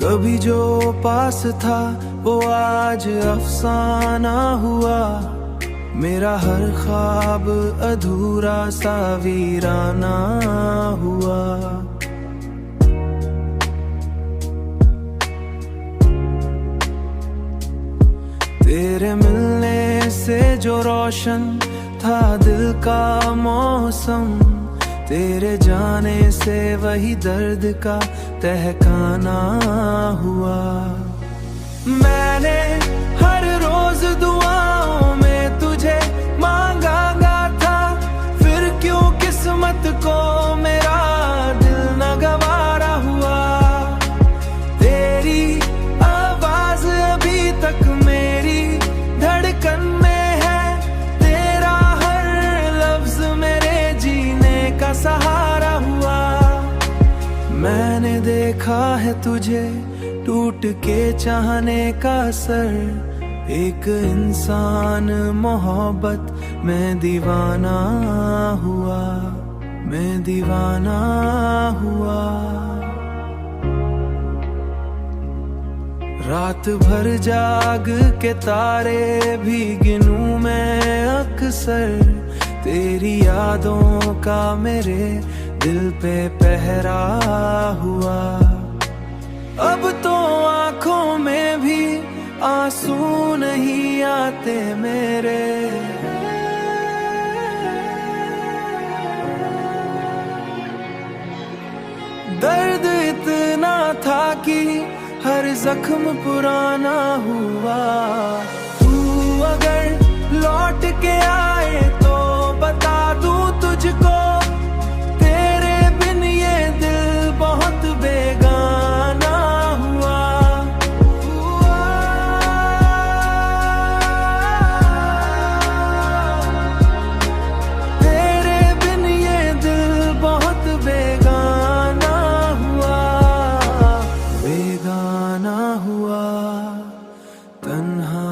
कभी जो पास था वो आज अफसाना हुआ। मेरा हर ख्वाब अधूरा सा वीराना हुआ। तेरे मिलने से जो रोशन था दिल का मौसम, तेरे जाने से वही दर्द का तहखाना हुआ। मैंने हर रोज दुआओं में तुझे मांगा था, फिर क्यों किस्मत को मेरा दिल न गवारा हुआ। तेरी आवाज अभी तक मेरी धड़कन में है, तेरा हर लफ्ज मेरे जीने का सहारा हुआ। मैंने देखा है तुझे टूट के चाहने का असर, एक इंसान मोहब्बत में दीवाना हुआ, मैं दीवाना हुआ। रात भर जाग के तारे भी गिनूं मैं अक्सर, तेरी यादों का मेरे दिल पे पहरा हुआ। अब तो आंखों में भी आंसू नहीं आते मेरे, दर्द इतना था कि हर जख्म पुराना हुआ। तू अगर लौट के आए तो बता दूं तुझको, तेरे बिन ये दिल बहुत बेगाना हुआ। तेरे बिन ये दिल बहुत बेगाना हुआ, बेगाना हुआ, तन्हा